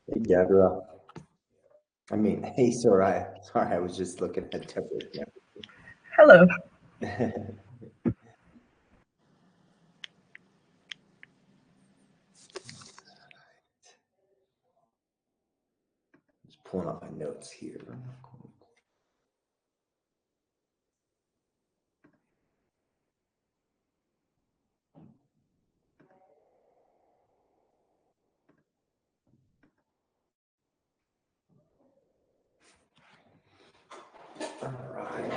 Hey, Deborah. Hey, Soraya. Sorry, I was just looking at Deborah. Hello. Yeah. Just pulling up my notes here. All right.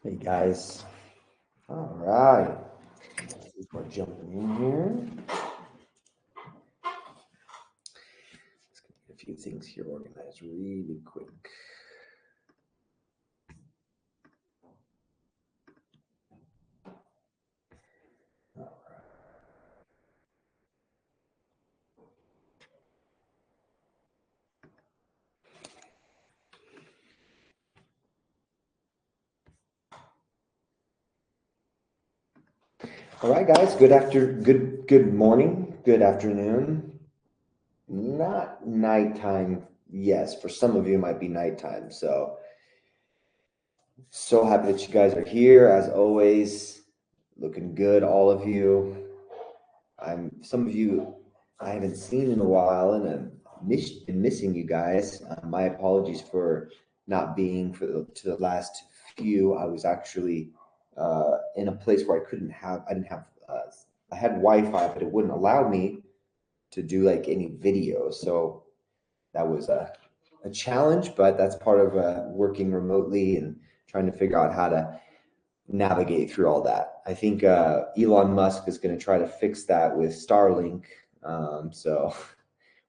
Hey, guys. All right. We're jumping in here. Let's get a few things here organized really quick. All right, guys. Good morning. Good afternoon. Not nighttime. Yes, for some of you, it might be nighttime. So happy that you guys are here as always. Looking good, all of you. Some of you I haven't seen in a while, and been missing you guys. My apologies for not being to the last few. I was actually in a place where I didn't have, I had Wi-Fi, but it wouldn't allow me to do like any videos. So that was a challenge, but that's part of working remotely and trying to figure out how to navigate through all that. I think Elon Musk is going to try to fix that with Starlink. So,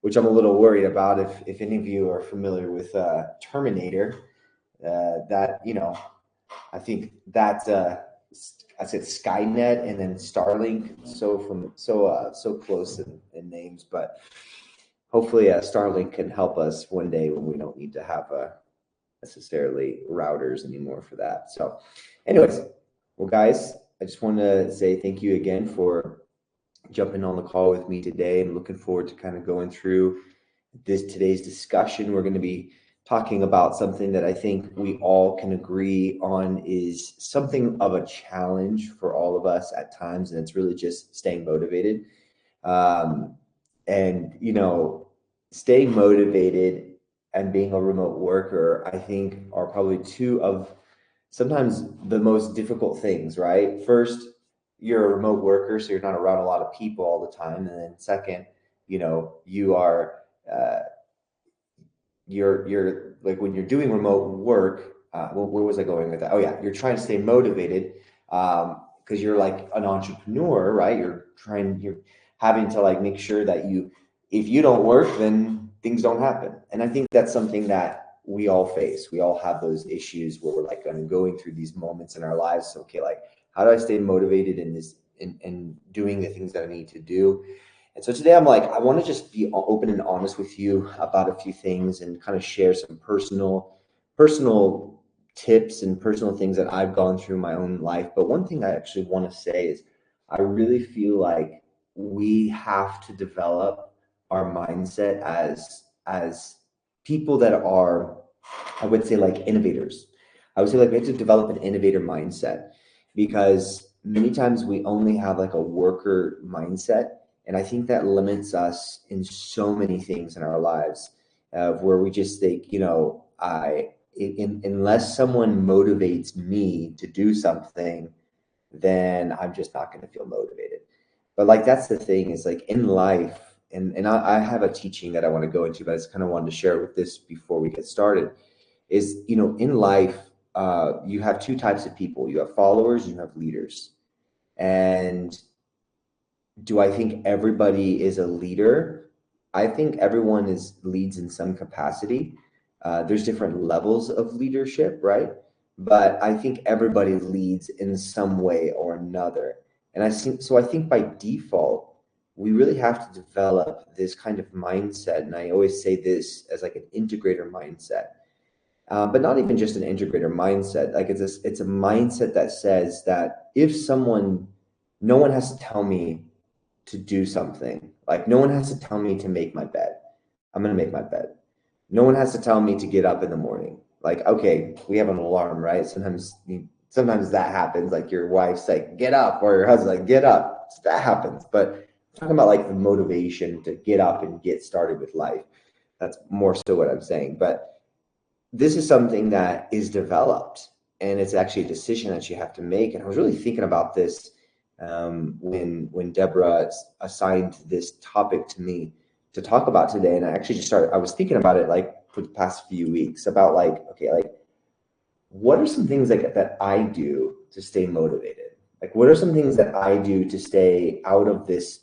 which I'm a little worried about. If any of you are familiar with Terminator, that I think that I said Skynet and then Starlink. So close in names, but hopefully Starlink can help us one day when we don't need to have necessarily routers anymore for that. So, anyways, well, guys, I just want to say thank you again for jumping on the call with me today, and looking forward to kind of going through today's discussion. We're going to be talking about something that I think we all can agree on is something of a challenge for all of us at times, and it's really just staying motivated. Um, and staying motivated and being a remote worker, I think, are probably two of sometimes the most difficult things, right? First, you're a remote worker, so you're not around a lot of people all the time. And then second, you are uh, you're like when you're doing remote work, where was I going with that? Oh yeah, you're trying to stay motivated because you're like an entrepreneur, right? You're having to like make sure that if you don't work, then things don't happen. And I think that's something that we all face. We all have those issues where we're like kind of going through these moments in our lives. So, okay, like how do I stay motivated in this in doing the things that I need to do? And so today I'm like, I want to just be open and honest with you about a few things and kind of share some personal tips and personal things that I've gone through in my own life. But one thing I actually want to say is I really feel like we have to develop our mindset as people that are, I would say, like innovators. I would say like we have to develop an innovator mindset, because many times we only have like a worker mindset, and I think that limits us in so many things in our lives, where we just think, unless someone motivates me to do something, then I'm just not going to feel motivated. But like that's the thing, is like in life, and I have a teaching that I want to go into, but I just kind of wanted to share with this before we get started. Is in life, you have two types of people. You have followers, and you have leaders. And do I think everybody is a leader? I think everyone leads in some capacity. There's different levels of leadership, right? But I think everybody leads in some way or another. And I think by default, we really have to develop this kind of mindset. And I always say this as like an integrator mindset, but not even just an integrator mindset. Like it's a mindset that says that if someone, no one has to tell me to do something. Like no one has to tell me to make my bed. I'm gonna make my bed. No one has to tell me to get up in the morning. Like, okay, we have an alarm, right? Sometimes that happens. Like your wife's like, get up, or your husband's like, get up. So that happens. But I'm talking about like the motivation to get up and get started with life. That's more so what I'm saying. But this is something that is developed, and it's actually a decision that you have to make. And I was really thinking about this when Deborah assigned this topic to me to talk about today. And I actually just started, I was thinking about it like for the past few weeks about like, okay, like what are some things like that I do to stay motivated? Like what are some things that I do to stay out of this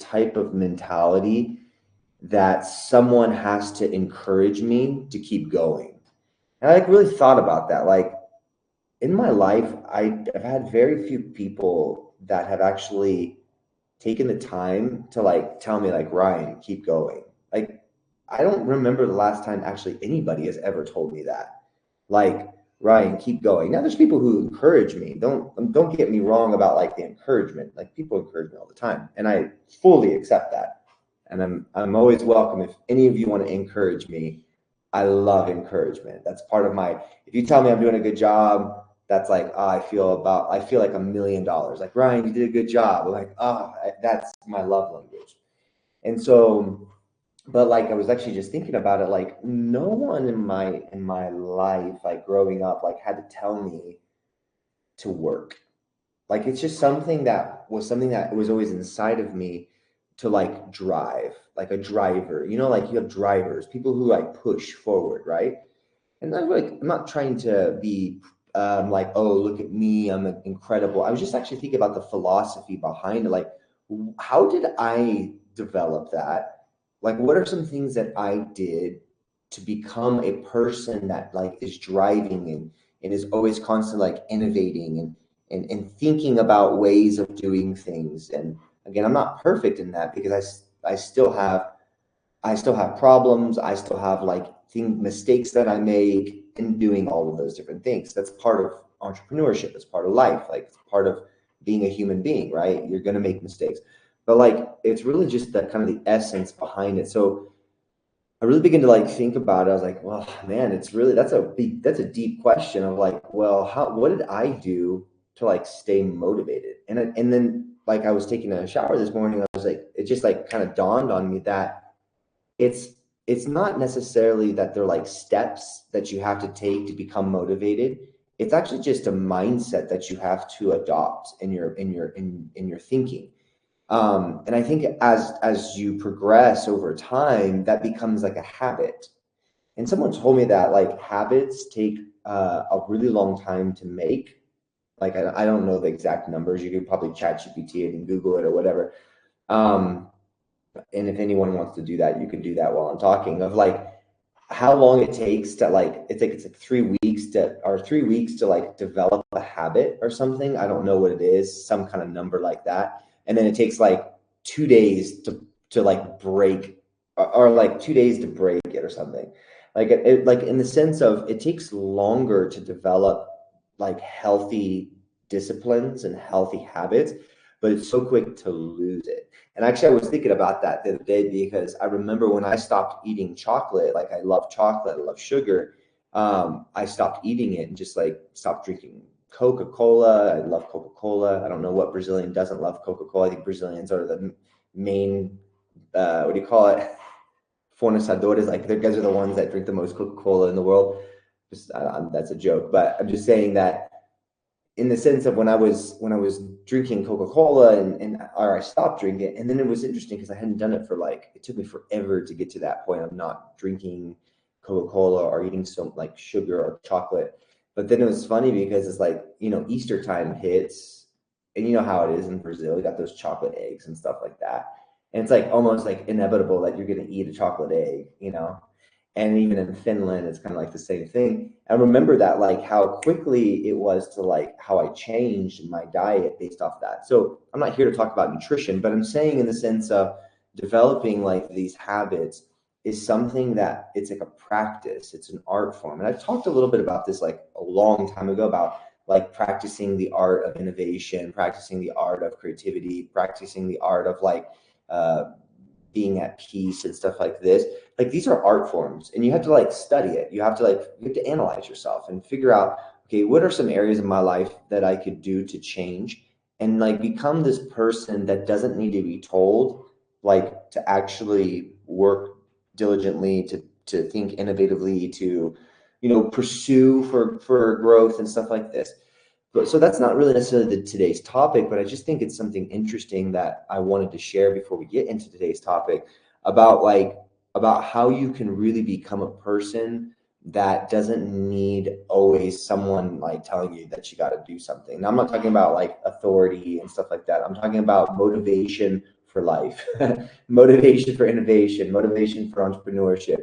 type of mentality that someone has to encourage me to keep going? And I like really thought about that. Like in my life, I've had very few people that have actually taken the time to like tell me like, Ryan, keep going. Like I don't remember the last time actually anybody has ever told me that. Like, Ryan, keep going. Now there's people who encourage me. Don't get me wrong about like the encouragement. Like people encourage me all the time, and I fully accept that. And I'm always welcome if any of you want to encourage me. I love encouragement. That's part of my, if you tell me I'm doing a good job, that's like, oh, I feel like $1,000,000. Like, Ryan, you did a good job. I'm like, oh, that's my love language. And so, but like I was actually just thinking about it, like no one in my life, like growing up, like had to tell me to work. Like it's just something that was always inside of me to like drive, like a driver. You know, like you have drivers, people who like push forward, right? And I'm not trying to be like, oh, look at me, I'm incredible. I was just actually thinking about the philosophy behind it. Like, how did I develop that? Like, what are some things that I did to become a person that like is driving and is always constantly like innovating and thinking about ways of doing things. And again, I'm not perfect in that because I still have problems. I still have like mistakes that I make in doing all of those different things. That's part of entrepreneurship. It's part of life. Like it's part of being a human being, right? You're gonna make mistakes, but like it's really just that kind of the essence behind it. So I really begin to like think about it. I was like, well, man, it's really that's a deep question of like, well, what did I do to like stay motivated? And then like I was taking a shower this morning. I was like, it just like kind of dawned on me that it's it's not necessarily that they're like steps that you have to take to become motivated. It's actually just a mindset that you have to adopt in your thinking. And I think as you progress over time, that becomes like a habit. And someone told me that like habits take a really long time to make. Like I don't know the exact numbers. You could probably chat GPT it and Google it or whatever. Um, and if anyone wants to do that, you can do that while I'm talking of like how long it takes to like it's like 3 weeks to or 3 weeks to like develop a habit or something. I don't know what it is, some kind of number like that. And then it takes like 2 days to like break or like 2 days to break it or something. Like like in the sense of it takes longer to develop like healthy disciplines and healthy habits, but it's so quick to lose it. And actually, I was thinking about that the other day because I remember when I stopped eating chocolate, like I love chocolate, I love sugar. I stopped eating it and just like stopped drinking Coca-Cola. I love Coca-Cola. I don't know what Brazilian doesn't love Coca-Cola. I think Brazilians are the main, what do you call it? Fornecedores. Like, their guys are the ones that drink the most Coca-Cola in the world. Just that's a joke, but I'm just saying that in the sense of when I was drinking Coca-Cola and or I stopped drinking, and then it was interesting because I hadn't done it for like it took me forever to get to that point of not drinking Coca-Cola or eating so like sugar or chocolate. But then it was funny because it's like, Easter time hits and you know how it is in Brazil, you got those chocolate eggs and stuff like that. And it's like almost like inevitable that you're going to eat a chocolate egg, you know? And even in Finland, it's kind of like the same thing. I remember that, like how quickly it was to like how I changed my diet based off that. So I'm not here to talk about nutrition, but I'm saying in the sense of developing like these habits is something that it's like a practice, it's an art form. And I've talked a little bit about this like a long time ago about like practicing the art of innovation, practicing the art of creativity, practicing the art of like uh, being at peace and stuff like this. Like these are art forms, and you have to like study it. You have to analyze yourself and figure out, okay, what are some areas of my life that I could do to change and like become this person that doesn't need to be told, like to actually work diligently, to think innovatively, to pursue for growth and stuff like this. But so that's not really necessarily today's topic, but I just think it's something interesting that I wanted to share before we get into today's topic about about how you can really become a person that doesn't need always someone like telling you that you got to do something. Now, I'm not talking about like authority and stuff like that. I'm talking about motivation for life, motivation for innovation, motivation for entrepreneurship.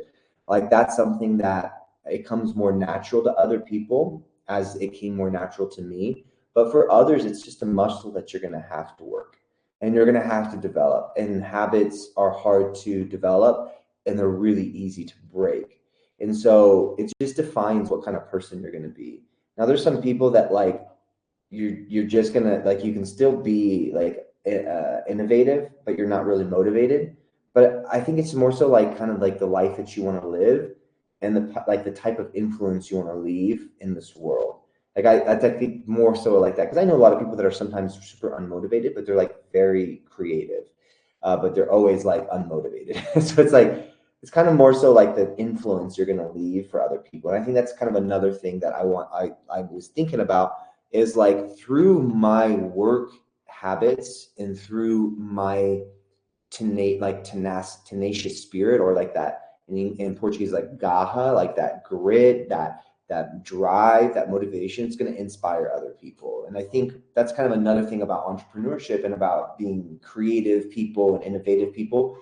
Like that's something that it comes more natural to other people as it came more natural to me. But for others, it's just a muscle that you're going to have to work and you're going to have to develop. And habits are hard to develop and they're really easy to break. And so it just defines what kind of person you're going to be. Now, there's some people that like you're just gonna like you can still be like innovative, but you're not really motivated. But I think it's more so like kind of like the life that you want to live and the type of influence you want to leave in this world. Like I think more so like that because I know a lot of people that are sometimes super unmotivated, but they're like very creative, but they're always like unmotivated. So it's like it's kind of more so like the influence you're going to leave for other people. And I think that's kind of another thing that I was thinking about is like through my work habits and through my tenacious spirit, or like that in Portuguese, like gaha, like that grit, that drive, that motivation, it's going to inspire other people. And I think that's kind of another thing about entrepreneurship and about being creative people and innovative people.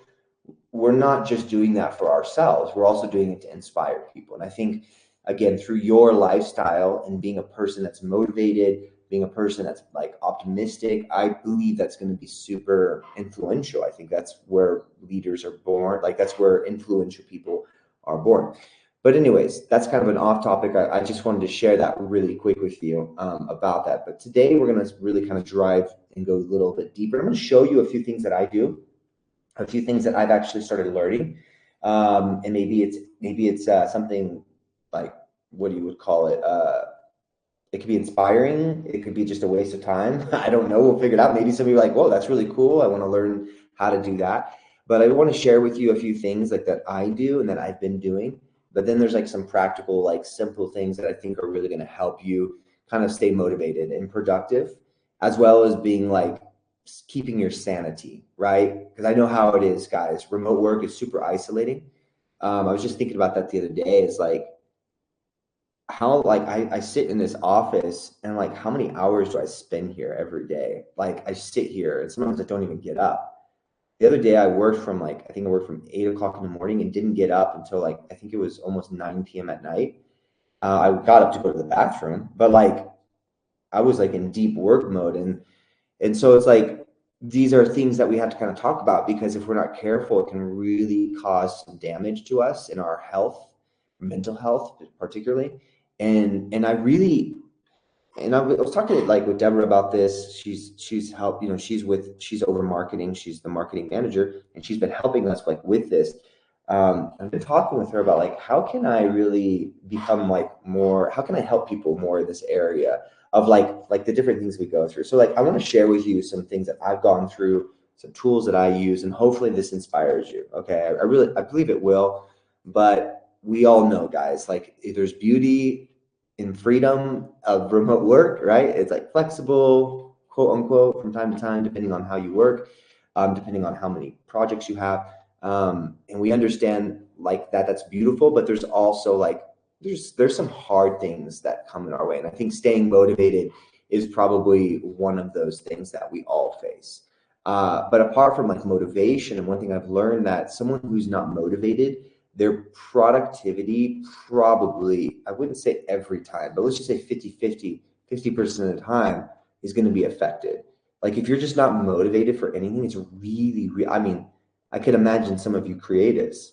We're not just doing that for ourselves, we're also doing it to inspire people. And I think, again, through your lifestyle and being a person that's motivated, being a person that's like optimistic, I believe that's going to be super influential. I think that's where leaders are born, like that's where influential people are born. But anyways, that's kind of an off topic. I just wanted to share that really quick with you about that. But today we're going to really kind of drive and go a little bit deeper. I'm going to show you a few things that I do, a few things that I've actually started learning. And maybe it's something like, what do you would call it? It could be inspiring. It could be just a waste of time. I don't know. We'll figure it out. Maybe some of you are like, whoa, that's really cool. I want to learn how to do that. But I want to share with you a few things like that I do and that I've been doing. But then there's like some practical, like simple things that I think are really going to help you kind of stay motivated and productive, as well as being like keeping your sanity, right? Because I know how it is, guys. Remote work is super isolating. I was just thinking about that the other day. It's like how like I sit in this office and like how many hours do I spend here every day? Like I sit here and sometimes I don't even get up. The other day I worked from like I think I worked from 8 o'clock in the morning and didn't get up until like I think it was almost 9 p.m. at night. I got up to go to the bathroom, but like I was like in deep work mode, and so it's like these are things that we have to kind of talk about because if we're not careful, it can really cause some damage to us in our health, mental health particularly. And I really and I was talking like with Deborah about this. She's helped, she's over marketing. She's the marketing manager, and she's been helping us like with this. I've been talking with her about like how can I really become like more, how can I help people more in this area of like the different things we go through. So like I want to share with you some things that I've gone through, some tools that I use, and hopefully this inspires you. Okay. I believe it will, but we all know, guys, like if there's beauty in freedom of remote work, right? It's like flexible, quote unquote, from time to time, depending on how you work, depending on how many projects you have. And we understand like that's beautiful, but there's also like there's some hard things that come in our way. And I think staying motivated is probably one of those things that we all face. But apart from like motivation, and one thing I've learned that someone who's not motivated, their productivity probably, I wouldn't say every time, but let's just say 50% of the time is going to be affected. Like if you're just not motivated for anything, it's really, I mean, I could imagine some of you creatives,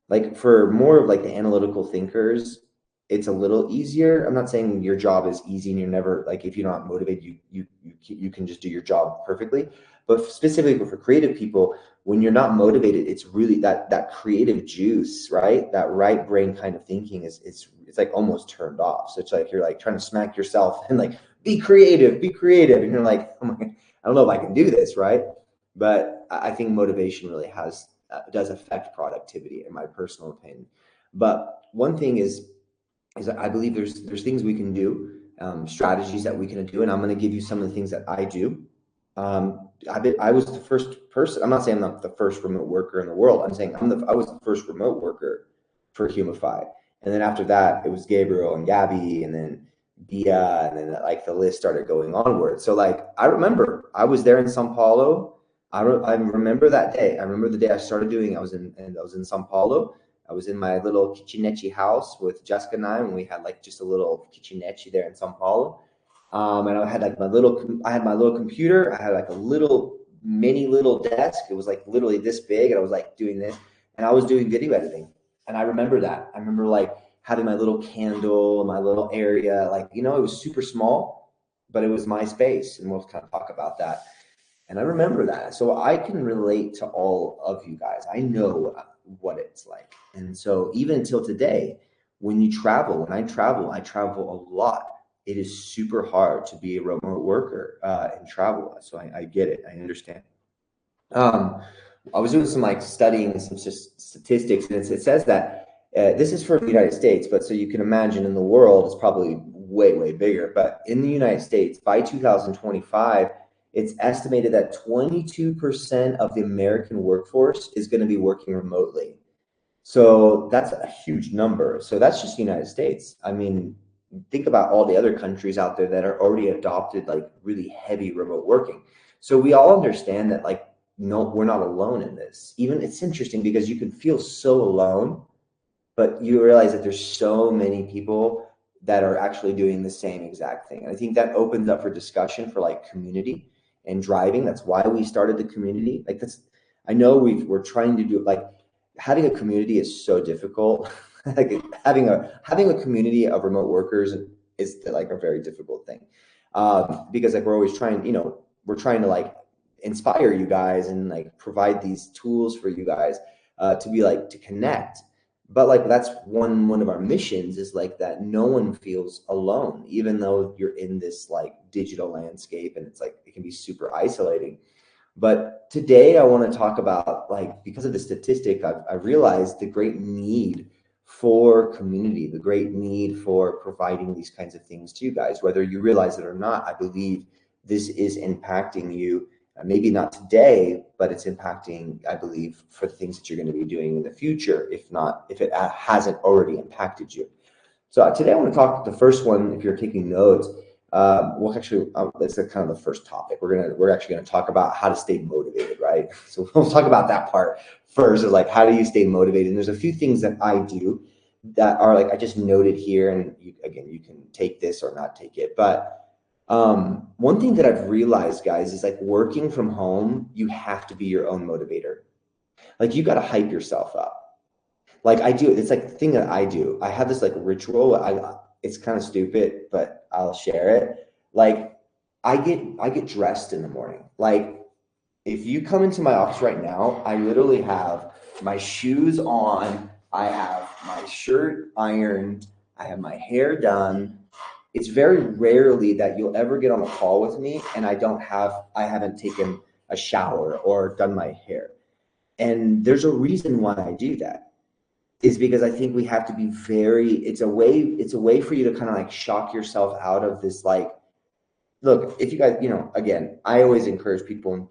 like for more of like the analytical thinkers, it's a little easier. I'm not saying your job is easy and you're never like, if you're not motivated, you can just do your job perfectly. But specifically for creative people, when you're not motivated, it's really that creative juice, right? That right brain kind of thinking it's like almost turned off. So it's like you're like trying to smack yourself and like be creative, and you're like, oh my, I don't know if I can do this, right? But I think motivation really does affect productivity, in my personal opinion. But one thing is I believe there's things we can do, strategies that we can do, and I'm going to give you some of the things that I do. I was the first person. I'm not saying I'm not the first remote worker in the world. I'm saying I was the first remote worker for Humify, and then after that it was Gabriel and Gabby, and then Bia, and then like the list started going onward. So like I remember I was there in Sao Paulo. I remember that day. I remember the day I started doing. I was in Sao Paulo. I was in my little kitchenette house with Jessica and I, and we had like just a little kitchenette there in Sao Paulo. And I had like my little computer. I had like a mini little desk. It was like literally this big, and I was like doing this, and I was doing video editing. And I remember that. I remember like having my little candle, my little area, like, it was super small, but it was my space. And we'll kind of talk about that. And I remember that. So I can relate to all of you guys. I know what it's like. And so even until today, when I travel a lot. It is super hard to be a remote worker and travel. So I get it. I understand. I was doing some like studying some statistics, and it says that this is for the United States, but so you can imagine in the world, it's probably way, way bigger. But in the United States, by 2025, it's estimated that 22% of the American workforce is going to be working remotely. So that's a huge number. So that's just the United States. I mean, think about all the other countries out there that are already adopted like really heavy remote working. So we all understand that like, no, we're not alone in this. Even it's interesting because you can feel so alone, but you realize that there's so many people that are actually doing the same exact thing. And I think that opens up for discussion for like community and driving. That's why we started the community. Like I know we're trying to do like having a community is so difficult. Like having a community of remote workers is like a very difficult thing, because like we're always trying, we're trying to like inspire you guys and like provide these tools for you guys to be like to connect. But like that's one of our missions is like that no one feels alone, even though you're in this like digital landscape, and it's like it can be super isolating. But today I want to talk about like, because of the statistic, I've realized the great need for community, the great need for providing these kinds of things to you guys, whether you realize it or not. I believe this is impacting you, maybe not today, but it's impacting, I believe, for the things that you're going to be doing in the future, if it hasn't already impacted you. So today I want to talk the first one, if you're taking notes, well, actually, that's kind of the first topic. We're actually going to talk about how to stay motivated, right? So we'll talk about that part first, is like, how do you stay motivated? And there's a few things that I do that are like, I just noted here, and you can take this or not take it. But one thing that I've realized, guys, is like working from home, you have to be your own motivator. Like you got to hype yourself up. Like I do, it's like the thing that I do. I have this like ritual. It's kind of stupid, but I'll share it. Like I get dressed in the morning. Like if you come into my office right now, I literally have my shoes on. I have my shirt ironed. I have my hair done. It's very rarely that you'll ever get on a call with me and I haven't taken a shower or done my hair. And there's a reason why I do that, is because I think we have to be it's a way for you to kind of like shock yourself out of this. Like, look, if you guys, again, I always encourage people, and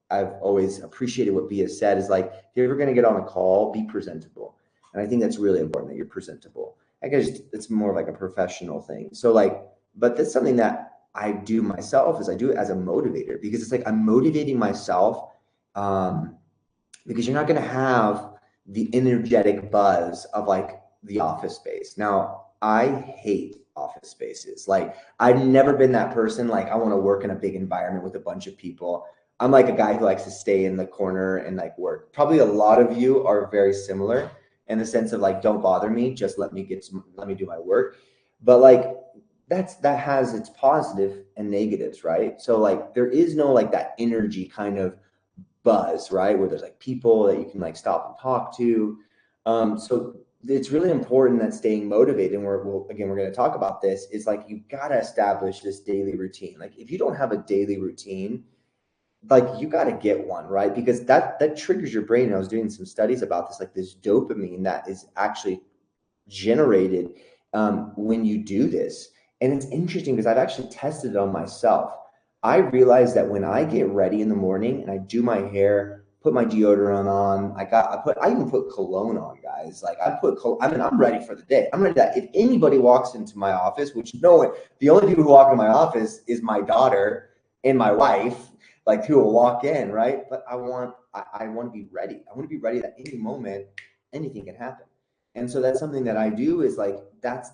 I've always appreciated what Bia said, is like, if you're ever going to get on a call, be presentable. And I think that's really important, that you're presentable. I guess it's more like a professional thing. So like, but that's something that I do myself is I do it as a motivator, because it's like I'm motivating myself, because you're not going to have the energetic buzz of like the office space. Now, I hate office spaces. Like, I've never been that person. Like, I want to work in a big environment with a bunch of people. I'm like a guy who likes to stay in the corner and like work. Probably a lot of you are very similar in the sense of like, don't bother me, just let me do my work. But like, that has its positive and negatives, right? So like, there is no like that energy kind of buzz, right? Where there's like people that you can like stop and talk to. So it's really important that staying motivated, and we're going to talk about this, is like, you got to establish this daily routine. Like, if you don't have a daily routine, like, you got to get one, right? Because that triggers your brain. And I was doing some studies about this, like this dopamine that is actually generated when you do this. And it's interesting because I've actually tested it on myself. I realized that when I get ready in the morning and I do my hair, put my deodorant on, I even put cologne on, guys. Like, I'm ready for the day. I'm ready that if anybody walks into my office, which no one, the only people who walk into my office is my daughter and my wife, like, who will walk in, right? But I want to be ready. I want to be ready that any moment, anything can happen. And so that's something that I do, is like, that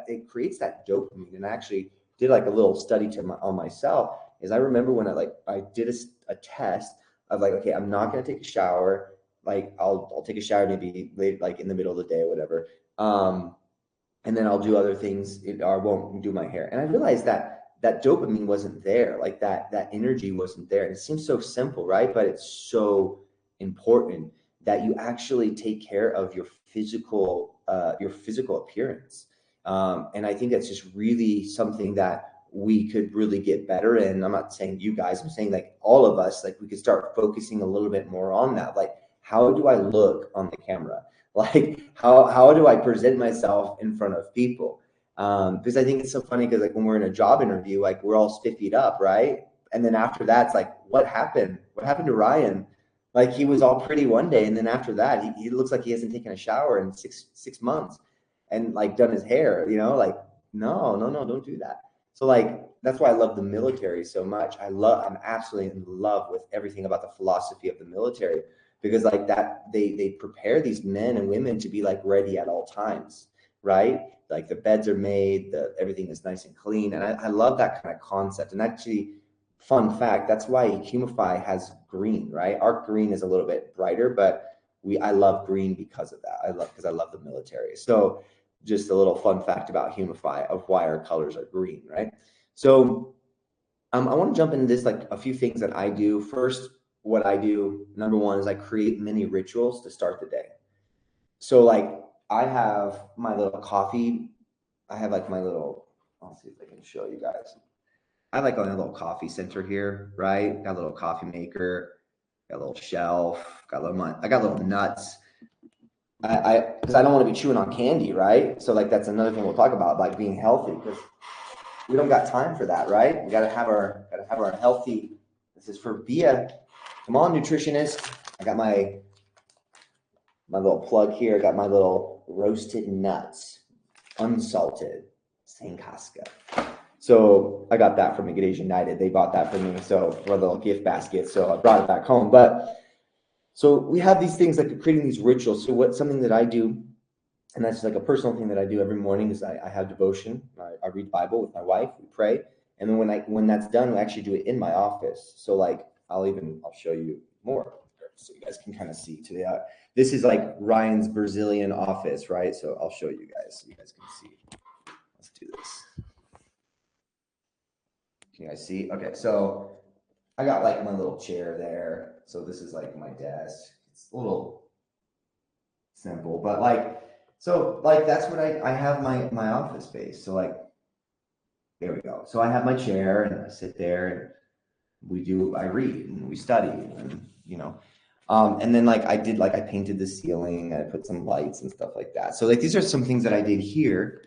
it creates that dopamine. And I actually did like a little study on myself, is I remember when I did a test of like, okay, I'm not going to take a shower. Like, I'll take a shower maybe late, like in the middle of the day or whatever. And then I'll do other things, or I won't do my hair. And I realized that dopamine wasn't there. Like, that energy wasn't there. And it seems so simple, right? But it's so important that you actually take care of your physical appearance. And I think that's just really something that we could really get better in. I'm not saying you guys, I'm saying like all of us, like, we could start focusing a little bit more on that. Like, how do I look on the camera? Like, how do I present myself in front of people? Because I think it's so funny, because like when we're in a job interview, like, we're all spiffied up, right? And then after that, it's like, what happened? What happened to Ryan? Like, he was all pretty one day, and then after that, he looks like he hasn't taken a shower in six months, and like done his hair. Like, no, no, no, don't do that. So like, that's why I love the military so much. I'm absolutely in love with everything about the philosophy of the military, because like that, they prepare these men and women to be like ready at all times, right? Like, the beds are made, everything is nice and clean, and I love that kind of concept. And actually, fun fact, that's why Humify has green, right? Arc green is a little bit brighter, but I love green because of that. Because I love the military. So just a little fun fact about Humify, of why our colors are green, right? So I want to jump into this, like a few things that I do. First, what I do, number one, is I create mini rituals to start the day. So like, I have my little coffee. I have like my little, I'll see if I can show you guys. I have like a little coffee center here, right? Got a little coffee maker, got a little shelf, I got little nuts. Because I don't want to be chewing on candy, right? So like, that's another thing we'll talk about, like being healthy, because we don't got time for that, right? We gotta have our healthy. This is for Bia. Come on, nutritionist. I got my little plug here. I got my little roasted nuts, unsalted, San Casca. So I got that from Good Asian United. They bought that for me, so for a little gift basket. So I brought it back home. But so we have these things, like creating these rituals. So something that I do, and that's like a personal thing that I do every morning, is I have devotion. I read Bible with my wife. We pray, and then when that's done, we actually do it in my office. So like, I'll show you more, so you guys can kind of see today. This is like Ryan's Brazilian office, right? So I'll show you guys, so you guys can see. Let's do this. Can you guys see? Okay, so I got like my little chair there. So this is like my desk. It's a little simple, but like, so like, that's what I have my office space. So like, there we go. So I have my chair, and I sit there, and I read and we study, and and then like, I painted the ceiling, I put some lights and stuff like that. So like, these are some things that I did here.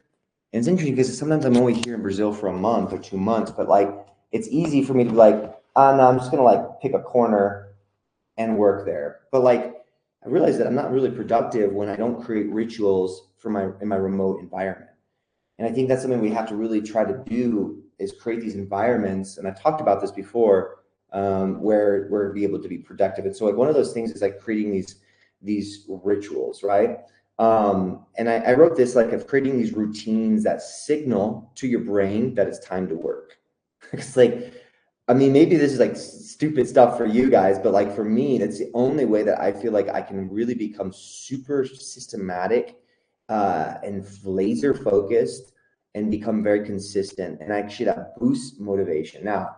And it's interesting because sometimes I'm only here in Brazil for a month or 2 months, but like, it's easy for me to be like, oh, no, I'm just gonna like pick a corner and work there. But like, I realize that I'm not really productive when I don't create rituals in my remote environment. And I think that's something we have to really try to do, is create these environments, and I talked about this before, where we're be able to be productive. And so like one of those things is like creating these rituals, right? And I wrote this like of creating these routines that signal to your brain that it's time to work. It's like, I mean, maybe this is like stupid stuff for you guys, but like for me, that's the only way that I feel like I can really become super systematic and laser focused and become very consistent. And actually that boosts motivation. Now,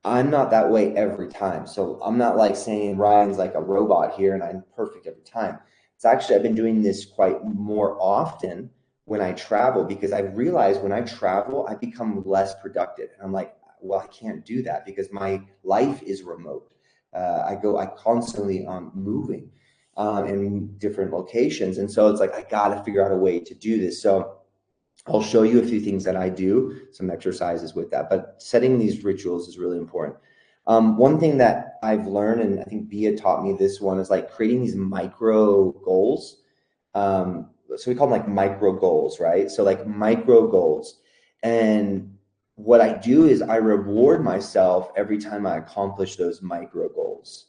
I'm not that way every time. So I'm not like saying Ryan's like a robot here and I'm perfect every time. It's actually, I've been doing this quite more often when I travel, because I realize when I travel, I become less productive. And I'm like, well, I can't do that because my life is remote. I constantly moving in different locations. And so it's like, I got to figure out a way to do this. So I'll show you a few things that I do, some exercises with that, but setting these rituals is really important. One thing that I've learned, and I think Bia taught me this one, is like creating these micro goals. So we call them like micro goals, right? So like micro goals. And what I do is I reward myself every time I accomplish those micro goals.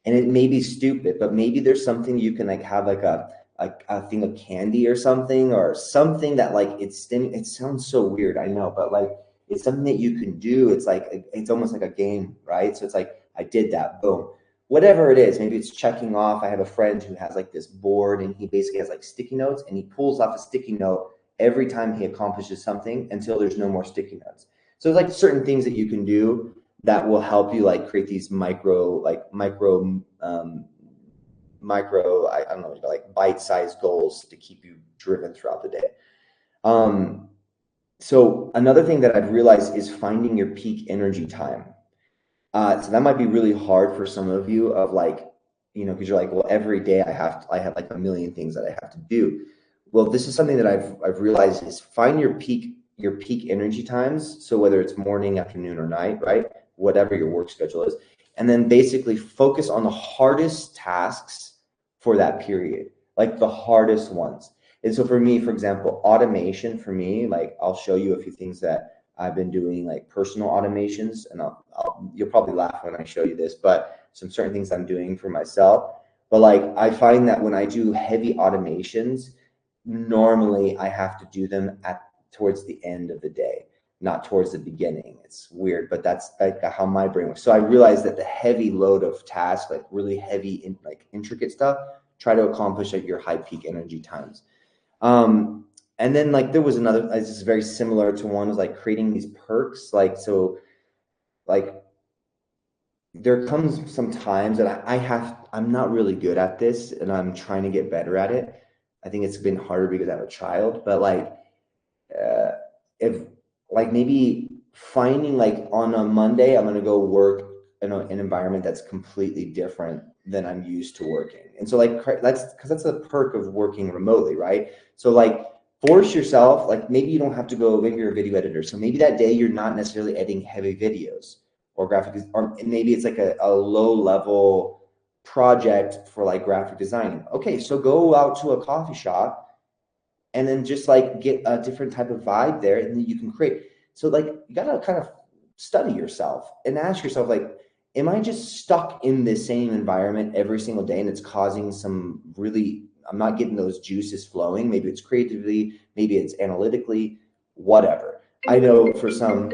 And it may be stupid, but maybe there's something you can like have like a thing of candy or something that like it sounds so weird, I know, but like it's something that you can do. It's like it's almost like a game, right? So it's like I did that, boom. Whatever it is, maybe it's checking off. I have a friend who has like this board and he basically has like sticky notes and he pulls off a sticky note every time he accomplishes something until there's no more sticky notes. So there's like certain things that you can do that will help you like create these micro, I don't know, like bite-sized goals to keep you driven throughout the day. So another thing that I've realized is finding your peak energy time. So that might be really hard for some of you of like, because you're like, well, every day I have like a million things that I have to do. Well, this is something that I've realized is find your peak energy times. So whether it's morning, afternoon, or night, right? Whatever your work schedule is, and then basically focus on the hardest tasks for that period, like the hardest ones. And so for me, for example, automation for me, like I'll show you a few things that I've been doing, like personal automations, and you'll probably laugh when I show you this, but some certain things I'm doing for myself. But like I find that when I do heavy automations, normally I have to do them towards the end of the day, not towards the beginning. It's weird, but that's like how my brain works. So I realized that the heavy load of tasks, like really heavy, like intricate stuff, try to accomplish at your high peak energy times. And then like there was another, this is very similar to one, is like creating these perks. Like, so like there comes some times that I'm not really good at this and I'm trying to get better at it. I think it's been harder because I have a child, but like, if like maybe finding like on a Monday, I'm going to go work in an environment that's completely different than I'm used to working. And so like, that's because that's a perk of working remotely, right? So like force yourself, like maybe you don't have to go, maybe you're a video editor. So maybe that day you're not necessarily editing heavy videos or graphics, or maybe it's like a low level project for like graphic designing. Okay, so go out to a coffee shop and then just like get a different type of vibe there, and then you can create. So like you gotta kind of study yourself and ask yourself, like, am I just stuck in the same environment every single day and it's causing some really, I'm not getting those juices flowing? Maybe it's creatively, maybe it's analytically, whatever. I know for some,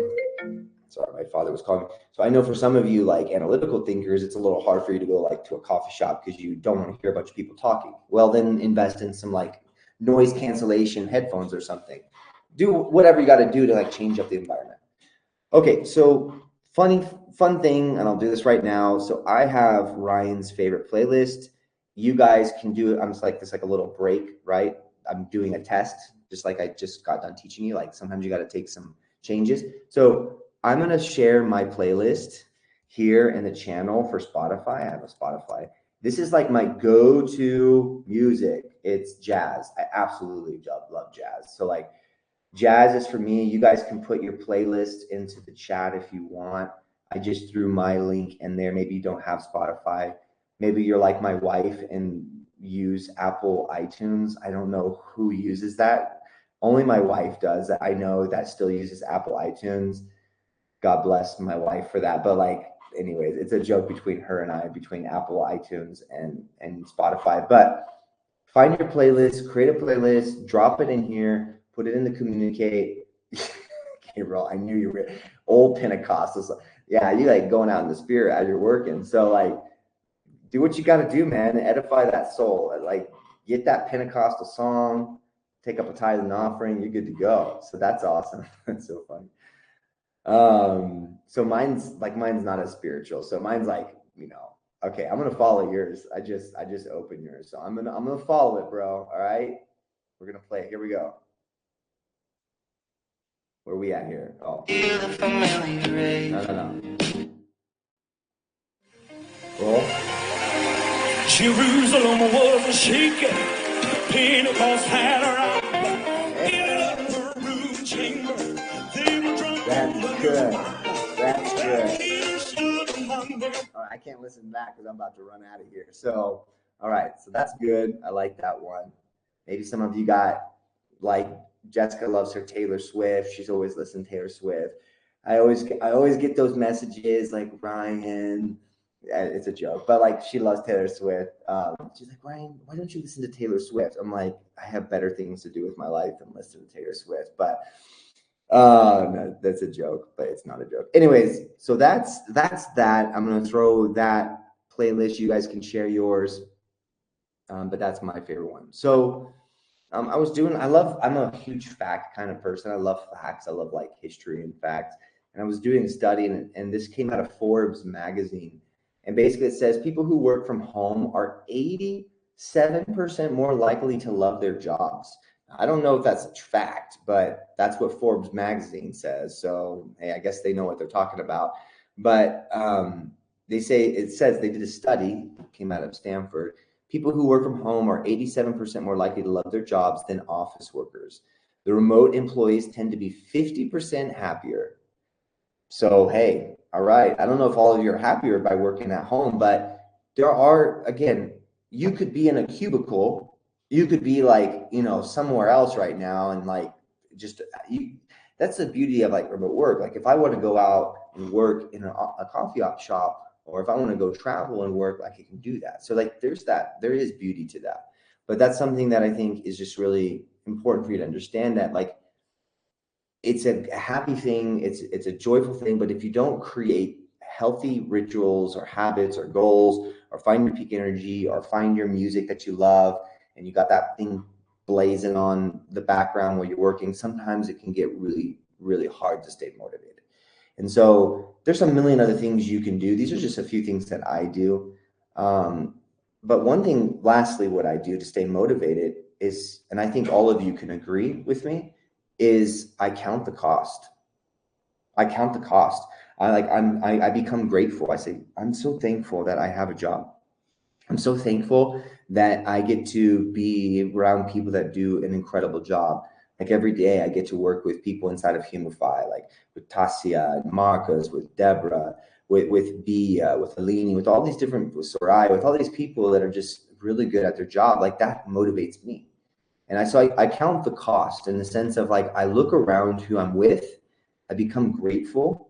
sorry, my father was calling me. So I know for some of you like analytical thinkers, it's a little hard for you to go like to a coffee shop because you don't want to hear a bunch of people talking. Well, then invest in some like noise cancellation headphones or something. Do whatever you got to do to like change up the environment. Okay, so fun thing, and I'll do this right now. So I have Ryan's favorite playlist. You guys can do it. I'm just like this, like a little break, right? I'm doing a test, just like I just got done teaching you. Like sometimes you got to take some changes. So I'm gonna share my playlist here in the channel for Spotify. I have a Spotify. This is like my go-to music. It's jazz. I absolutely love jazz. So like jazz is for me. You guys can put your playlist into the chat if you want. I just threw my link in there. Maybe you don't have Spotify. Maybe you're like my wife and use Apple iTunes. I don't know who uses that. Only my wife does. I know that still uses Apple iTunes. God bless my wife for that. But like, anyways, it's a joke between her and I, between Apple iTunes and Spotify. But find your playlist, create a playlist, drop it in here, put it in the communicate. Gabriel, I knew you were old Pentecostals. Yeah, you like going out in the spirit as you're working. So like, do what you got to do, man, and edify that soul. Like, get that Pentecostal song, take up a tithe and offering, you're good to go. So that's awesome. That's so funny. So mine's not as spiritual. So mine's like, okay, I'm gonna follow yours. I just opened yours, so I'm gonna follow it, bro. All right, we're gonna play it. Here we go. Where are we at here? Oh, no. Roll. Jerusalem was shaken. Pentecost had arrived. In an upper room chamber, they were drunk. That's good. That's good. All right, I can't listen to that because I'm about to run out of here. So, all right, so that's good. I like that one. Maybe some of you got, like, Jessica loves her Taylor Swift. She's always listened to Taylor Swift. I always get those messages like, Ryan, it's a joke, but like, she loves Taylor Swift. She's like, Ryan, why don't you listen to Taylor Swift? I'm like, I have better things to do with my life than listen to Taylor Swift. But no, that's a joke, but it's not a joke. Anyways, so that's that. I'm gonna throw that playlist. You guys can share yours, but that's my favorite one. So I'm a huge fact kind of person. I love facts. I love like history and facts. And I was doing a study, and this came out of Forbes magazine. And basically it says people who work from home are 87% more likely to love their jobs. I don't know if that's a fact, but that's what Forbes magazine says. So, hey, I guess they know what they're talking about. But it says they did a study, came out of Stanford. People who work from home are 87% more likely to love their jobs than office workers. The remote employees tend to be 50% happier. So, hey, all right. I don't know if all of you are happier by working at home, but there are, again, you could be in a cubicle. You could be like, somewhere else right now. And like, that's the beauty of like remote work. Like if I want to go out and work in a coffee shop, or if I want to go travel and work, like I can do that. So like there is beauty to that. But that's something that I think is just really important for you to understand, that like it's a happy thing, it's a joyful thing, but if you don't create healthy rituals or habits or goals, or find your peak energy, or find your music that you love, and you got that thing blazing on the background while you're working, sometimes it can get really, really hard to stay motivated. And so there's a million other things you can do. These are just a few things that I do. But one thing, lastly, what I do to stay motivated is, and I think all of you can agree with me, is I count the cost. I count the cost. I become grateful. I say, I'm so thankful that I have a job. I'm so thankful that I get to be around people that do an incredible job. Like every day I get to work with people inside of Humify, like with Tasia and Marcus, with Deborah, with Bia, with Alini, with all these different, with Soraya, with all these people that are just really good at their job. Like that motivates me. And I count the cost in the sense of like, I look around who I'm with, I become grateful.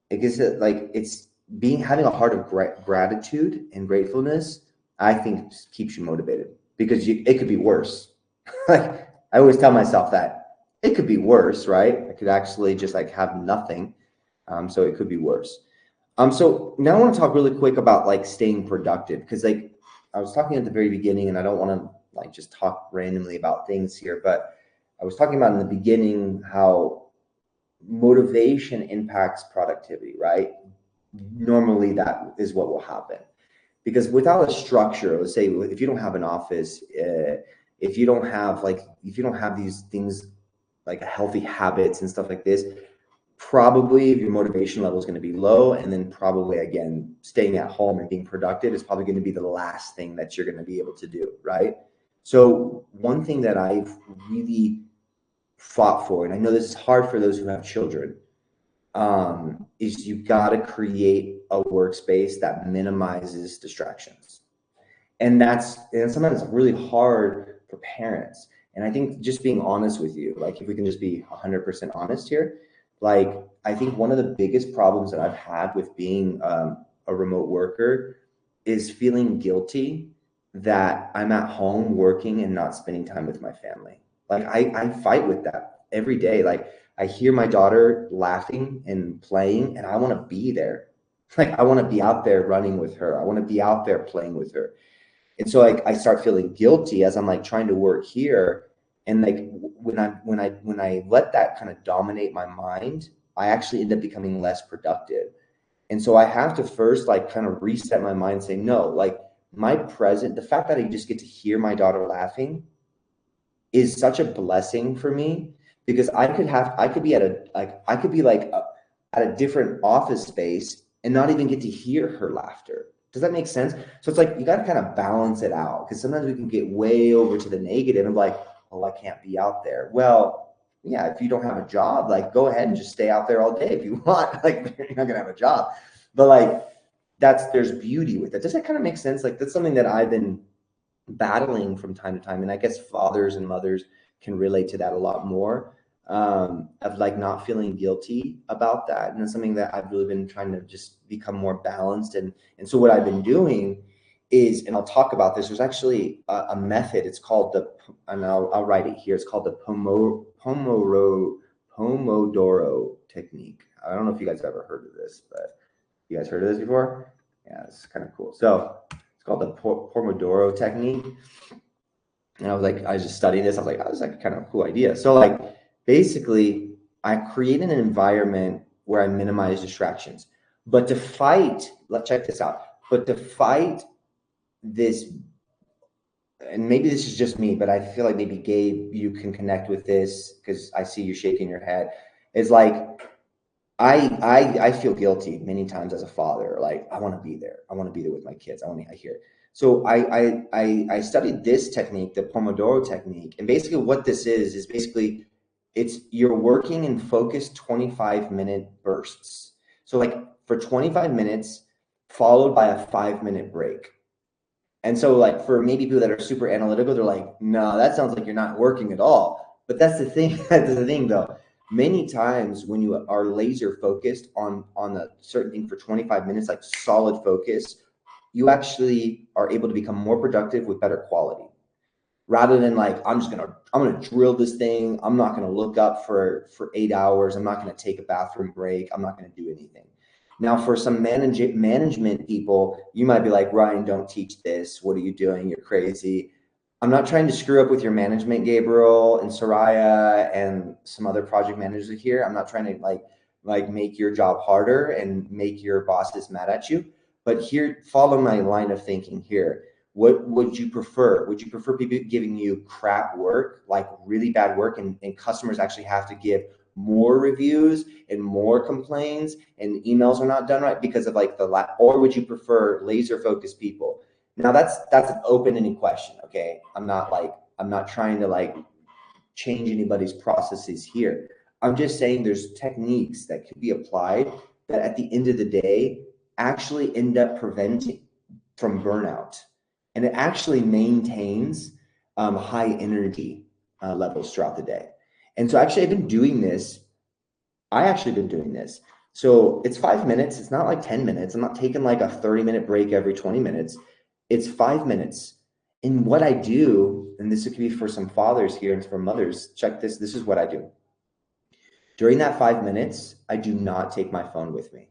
Because it's having a heart of gratitude and gratefulness, I think keeps you motivated, because it could be worse. Like I always tell myself that it could be worse, right? I could actually just like have nothing. So it could be worse. So now I want to talk really quick about like staying productive, because like I was talking at the very beginning, and I don't want to like just talk randomly about things here, but I was talking about in the beginning how motivation impacts productivity, right? Normally that is what will happen, because without a structure, let's say if you don't have an office, if you don't have these things like healthy habits and stuff like this, probably your motivation level is going to be low. And then probably, again, staying at home and being productive is probably going to be the last thing that you're going to be able to do, right? So one thing that I've really fought for, and I know this is hard for those who have children, is you got to create a workspace that minimizes distractions. And sometimes it's really hard for parents. And I think just being honest with you, like if we can just be 100% honest here, like I think one of the biggest problems that I've had with being a remote worker is feeling guilty that I'm at home working and not spending time with my family. Like I fight with that every day. Like I hear my daughter laughing and playing and I want to be there. Like I want to be out there running with her. I want to be out there playing with her. And so like I start feeling guilty as I'm like trying to work here. And like when I let that kind of dominate my mind, I actually end up becoming less productive. And so I have to first like kind of reset my mind, say, no, like my present, the fact that I just get to hear my daughter laughing is such a blessing for me because I could be at a, like, I could be like at a different office space and not even get to hear her laughter. Does that make sense? So it's like, you got to kind of balance it out because sometimes we can get way over to the negative and like, oh, I can't be out there. Well, yeah, if you don't have a job, like go ahead and just stay out there all day if you want. Like you're not gonna have a job, but like there's beauty with it. Does that kind of make sense? Like that's something that I've been battling from time to time, and I guess fathers and mothers can relate to that a lot more. Of like not feeling guilty about that, and it's something that I've really been trying to just become more balanced. And so what I've been doing is, and I'll talk about this. There's actually a method. It's called and I'll write it here. It's called the Pomodoro technique. I don't know if you guys ever heard of this, but you guys heard of this before? Yeah, it's kind of cool. So it's called the Pomodoro technique. And I was just studying this. I was like, oh, this is like kind of a cool idea. So like basically I created an environment where I minimize distractions. But to fight, let's check this out. But to fight this, and maybe this is just me, but I feel like maybe Gabe, you can connect with this because I see you shaking your head. Is like I feel guilty many times as a father. Like I want to be there. I want to be there with my kids. I hear it. So I studied this technique, the Pomodoro technique, and basically what this is basically it's you're working in focused 25-minute bursts. So like for 25 minutes, followed by a 5-minute break. And so like for maybe people that are super analytical, they're like, no, that sounds like you're not working at all. But that's the thing. That's the thing though. Many times when you are laser focused on a certain thing for 25 minutes, like solid focus, you actually are able to become more productive with better quality rather than like, I'm going to drill this thing. I'm not going to look up for 8 hours. I'm not going to take a bathroom break. I'm not going to do anything. Now, for some management people, you might be like, Ryan, don't teach this. What are you doing? You're crazy. I'm not trying to screw up with your management, Gabriel and Soraya and some other project managers here. I'm not trying to like make your job harder and make your bosses mad at you. But here, follow my line of thinking here. What would you prefer? Would you prefer people giving you crap work, like really bad work, and customers actually have to give more reviews and more complaints and emails are not done right because of like or would you prefer laser focused people? Now that's an open-ended question. Okay. I'm not trying to like change anybody's processes here. I'm just saying there's techniques that could be applied that at the end of the day actually end up preventing from burnout. And it actually maintains high energy levels throughout the day. And so actually I've been doing this. So it's 5 minutes. It's not like 10 minutes. I'm not taking like a 30-minute break every 20 minutes. It's 5 minutes. And what I do, and this could be for some fathers here and for mothers, check this. This is what I do. During that 5 minutes, I do not take my phone with me.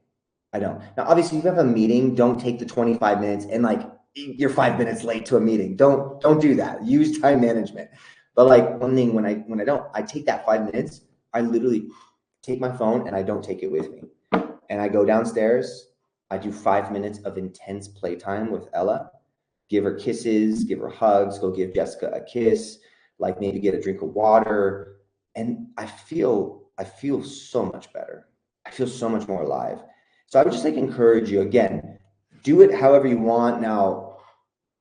I don't. Now, obviously, if you have a meeting, don't take the 25 minutes and like you're 5 minutes late to a meeting. Don't do that. Use time management. But like one thing when I take that 5 minutes, I literally take my phone and I don't take it with me. And I go downstairs. I do 5 minutes of intense playtime with Ella. Give her kisses, give her hugs, go give Jessica a kiss, like maybe get a drink of water. And I feel so much better. I feel so much more alive. So I would just like encourage you again, do it however you want. Now,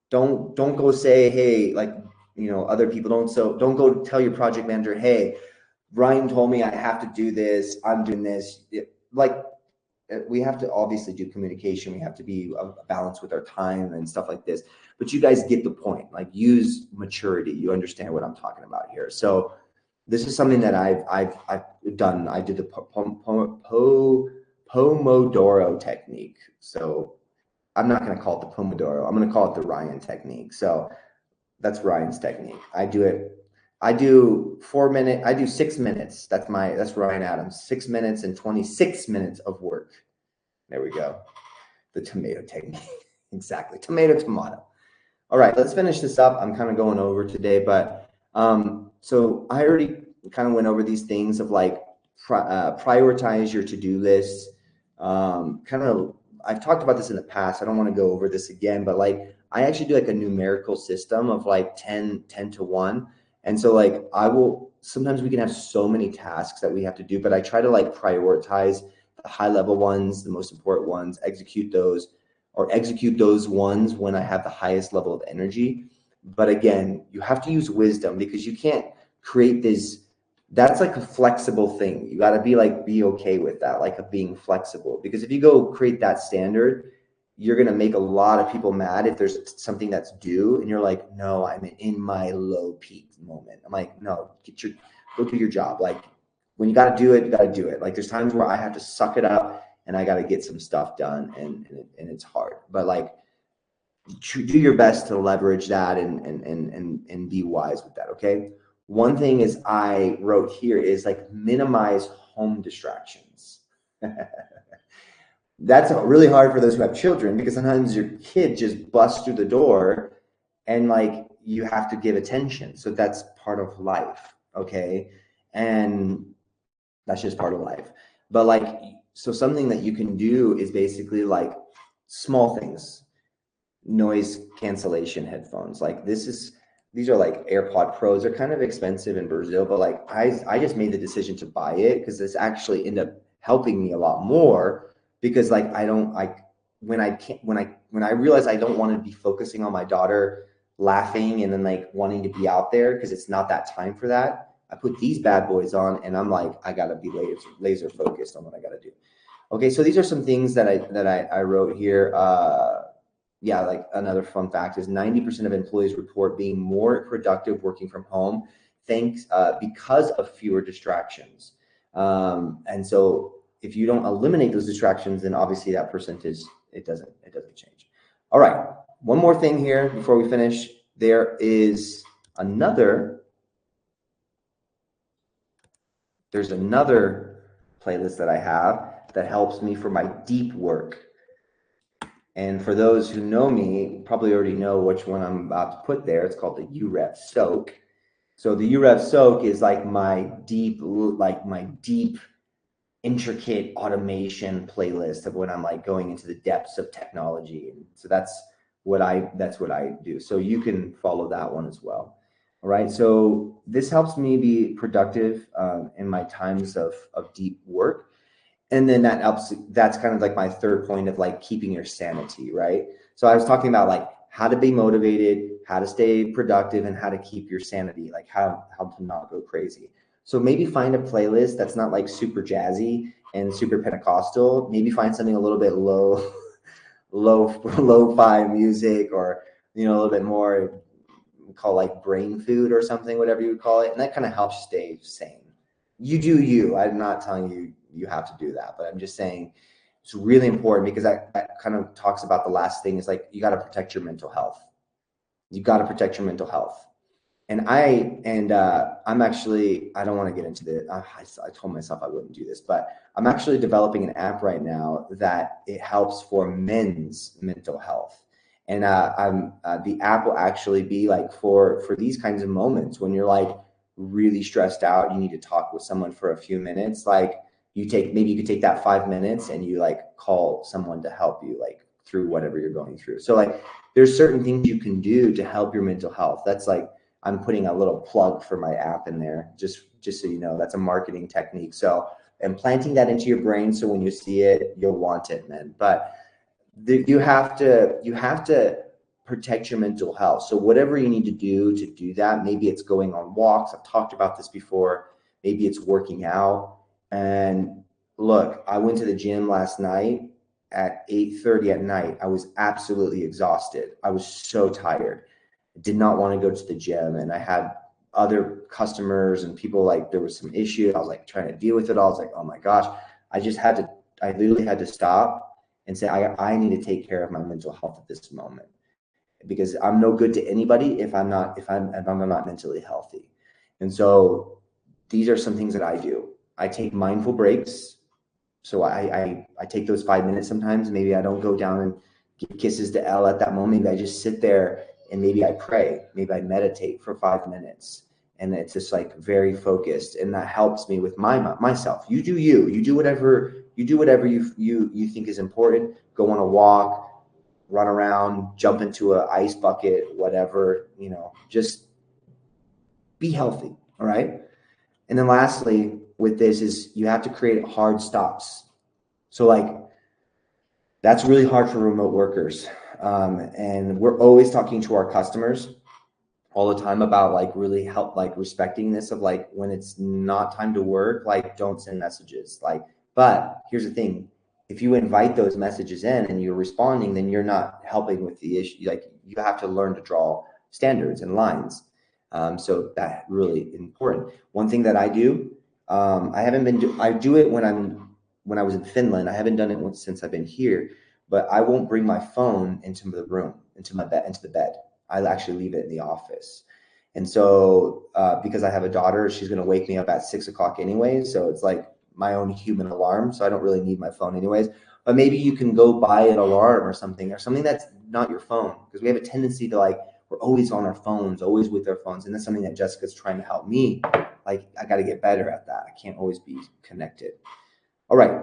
don't go say, hey, like, other people don't go tell your project manager, hey, Ryan told me I have to do this. I'm doing this. We have to obviously do communication. We have to be a balance with our time and stuff like this. But you guys get the point. Like use maturity. You understand what I'm talking about here. So this is something that I've done. I did the Pomodoro technique. So I'm not going to call it the Pomodoro. I'm going to call it the Ryan technique. So that's Ryan's technique. I do 4 minutes. I do 6 minutes. That's Ryan Adams. 6 minutes and 26 minutes of work. There we go. The tomato technique. Exactly. Tomato. All right, let's finish this up. I'm kind of going over today, but so I already kind of went over these things of like prioritize your to-do list. I've talked about this in the past. I don't want to go over this again, but like I actually do like a numerical system of like 10 to 1. And so like sometimes we can have so many tasks that we have to do, but I try to like prioritize the high level ones, the most important ones, execute those ones when I have the highest level of energy. But again, you have to use wisdom because you can't create this. That's like a flexible thing. You got to be okay with that, like of being flexible. Because if you go create that standard, you're going to make a lot of people mad if there's something that's due and you're like, no, I'm in my low peak moment. I'm like, no, go do your job. Like when you got to do it, you got to do it. Like there's times where I have to suck it up and I got to get some stuff done and it's hard, but like do your best to leverage that and be wise with that. Okay. One thing is I wrote here is like minimize home distractions. That's really hard for those who have children because sometimes your kid just busts through the door and like you have to give attention. So that's part of life. Okay. And that's just part of life. But like, so something that you can do is basically like small things, noise cancellation headphones. Like these are like AirPod Pros. They're kind of expensive in Brazil, but like I just made the decision to buy it because this actually ended up helping me a lot more because like when I realize I don't want to be focusing on my daughter laughing and then like wanting to be out there because it's not that time for that. I put these bad boys on and I'm like, I gotta be laser focused on what I gotta do. Okay, so these are some things that I wrote here. Yeah, like another fun fact is 90% of employees report being more productive working from home, because of fewer distractions. And so if you don't eliminate those distractions, then obviously that percentage it doesn't change. All right, one more thing here before we finish. There's another playlist that I have that helps me for my deep work. And for those who know me, probably already know which one I'm about to put there. It's called the UREV Soak. So the UREV Soak is like my deep, intricate automation playlist of when I'm like going into the depths of technology. And so that's what I do. So you can follow that one as well. All right. So this helps me be productive in my times of deep work. And then that helps. That's kind of like my third point of like keeping your sanity, right? So I was talking about like how to be motivated, how to stay productive, and how to keep your sanity, like how to not go crazy. So maybe find a playlist that's not like super jazzy and super Pentecostal. Maybe find something a little bit lo-fi music, or a little bit more call like brain food or something, whatever you would call it, and that kind of helps stay sane. You do you. I'm not telling you have to do that, but I'm just saying it's really important because that kind of talks about the last thing is like you got to protect your mental health. You got to protect your mental health. And I'm actually, I don't want to get into the, I told myself I wouldn't do this, but I'm actually developing an app right now that it helps for men's mental health. And the app will actually be like for these kinds of moments when you're like really stressed out, you need to talk with someone for a few minutes. Like maybe you could take that 5 minutes and you like call someone to help you like through whatever you're going through. So like there's certain things you can do to help your mental health. That's like, I'm putting a little plug for my app in there, just so you know, that's a marketing technique. So I'm planting that into your brain, so when you see it, you'll want it, man. But you have to protect your mental health. So whatever you need to do that, maybe it's going on walks. I've talked about this before. Maybe it's working out. And look, I went to the gym last night at 8:30 at night. I was absolutely exhausted. I was so tired. Did not want to go to the gym, and I had other customers and people, like there was some issue. I was like trying to deal with it. I was like, oh my gosh, I literally had to stop and say, I need to take care of my mental health at this moment, because I'm no good to anybody if I'm not mentally healthy. And so these are some things that I do. I take mindful breaks. So I take those 5 minutes sometimes. Maybe I don't go down and give kisses to Elle at that moment. Maybe I just sit there and maybe I pray. Maybe I meditate for 5 minutes. And it's just like very focused. And that helps me with myself. You do you. You do whatever you think is important. Go on a walk, run around, jump into an ice bucket, whatever, just be healthy. All right. And then lastly, with this is you have to create hard stops. So like, that's really hard for remote workers. And we're always talking to our customers all the time about like really respecting this of like, when it's not time to work, like don't send messages. But here's the thing. If you invite those messages in and you're responding, then you're not helping with the issue. Like you have to learn to draw standards and lines. So that really important. One thing that I do, I do it when I was in Finland. I haven't done it since I've been here, but I won't bring my phone into the room, into the bed. I actually leave it in the office. And so, because I have a daughter, she's going to wake me up at 6 o'clock anyways. So it's like my own human alarm. So I don't really need my phone anyways, but maybe you can go buy an alarm or something that's not your phone. Because we have a tendency to we're always on our phones, always with our phones. And that's something that Jessica's trying to help me. Like, I got to get better at that. I can't always be connected. All right.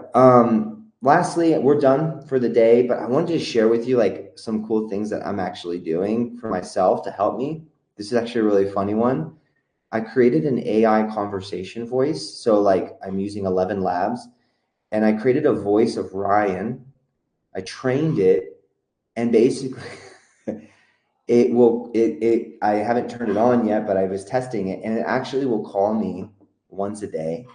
Lastly, we're done for the day, but I wanted to share with you like some cool things that I'm actually doing for myself to help me. This is actually a really funny one. I created an AI conversation voice. So like I'm using 11 Labs, and I created a voice of Ryan. I trained it, and basically I haven't turned it on yet, but I was testing it, and it actually will call me once a day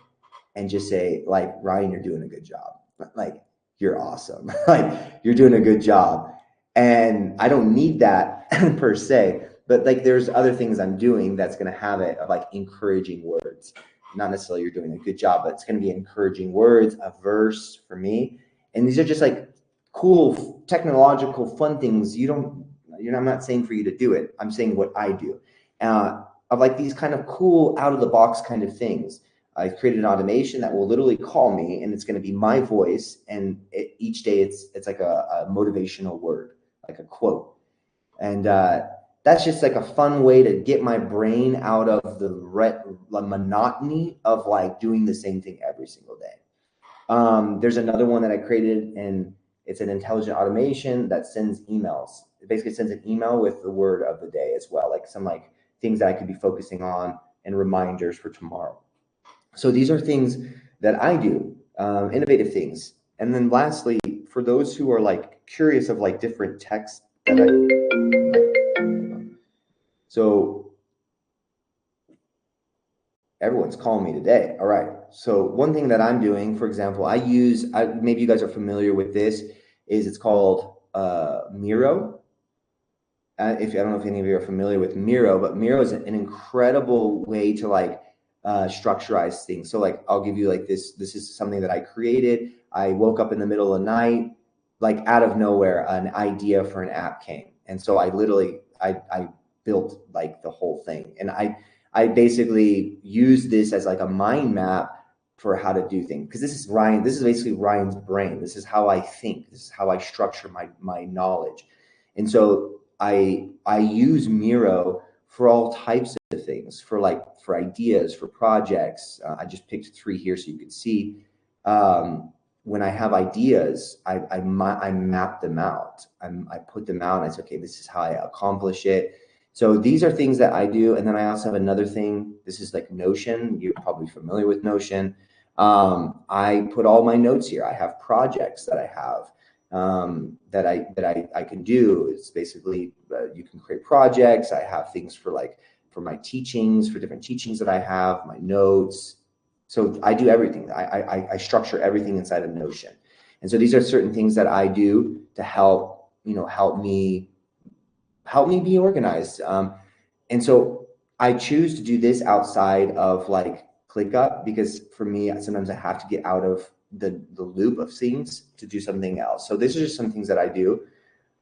and just say like, Ryan, you're doing a good job. Like, you're awesome. Like, you're doing a good job. And I don't need that per se, but like there's other things I'm doing that's going to have it of like encouraging words. Not necessarily you're doing a good job, but it's going to be encouraging words, a verse for me. And these are just like cool technological fun things. I'm not saying for you to do it. I'm saying what I do. Of like these kind of cool out of the box kind of things. I created an automation that will literally call me, and it's going to be my voice. And each day it's like a motivational word, like a quote. And that's just like a fun way to get my brain out of the monotony of like doing the same thing every single day. There's another one that I created, and it's an intelligent automation that sends emails. It basically sends an email with the word of the day as well, like some like things that I could be focusing on and reminders for tomorrow. So these are things that I do, innovative things. And then lastly, for those who are like curious of like different texts that so everyone's calling me today. All right. So one thing that I'm doing, for example, maybe you guys are familiar with this, is it's called Miro. I don't know if any of you are familiar with Miro, but Miro is an incredible way to like structurize things. So like, I'll give you like this is something that I created. I woke up in the middle of the night, like out of nowhere, an idea for an app came. And so I literally, I built like the whole thing. And I basically use this as like a mind map for how to do things. Because this is basically Ryan's brain. This is how I think. This is how I structure my knowledge. And so I use Miro for all types of things, for ideas, for projects. I just picked 3 here so you could see. When I have ideas, I map them out. I put them out and I say, okay, this is how I accomplish it. So these are things that I do. And then I also have another thing. This is like Notion. You're probably familiar with Notion. I put all my notes here. I have projects that I have that I can do. It's basically you can create projects. I have things for my teachings, for different teachings that I have, my notes. So I do everything. I structure everything inside of Notion. And so these are certain things that I do to help me be organized. And so I choose to do this outside of like ClickUp because for me, sometimes I have to get out of the loop of things to do something else. So these are just some things that I do.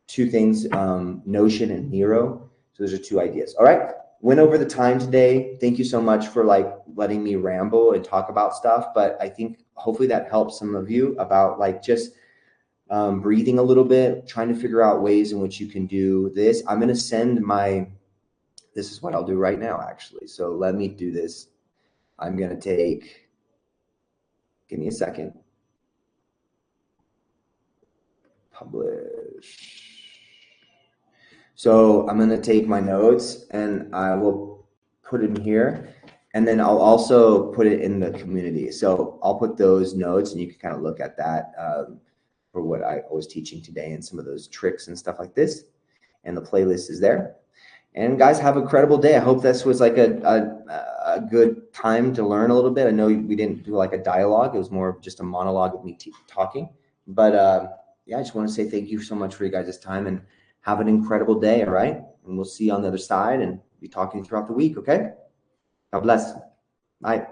Two things, Notion and Miro. So those are two ideas. All right. Went over the time today. Thank you so much for like letting me ramble and talk about stuff. But I think hopefully that helps some of you about like just breathing a little bit, trying to figure out ways in which you can do this. I'm going to send this is what I'll do right now, actually. So let me do this. I'm going to give me a second. Publish. So I'm going to take my notes and I will put it in here. And then I'll also put it in the community. So I'll put those notes and you can kind of look at that for what I was teaching today and some of those tricks and stuff like this. And the playlist is there. And guys, have a credible day. I hope this was like a good time to learn a little bit. I know we didn't do like a dialogue. It was more of just a monologue of me talking. But yeah, I just want to say thank you so much for you guys' time and have an incredible day, all right? And we'll see you on the other side and be talking throughout the week, okay? God bless. Bye.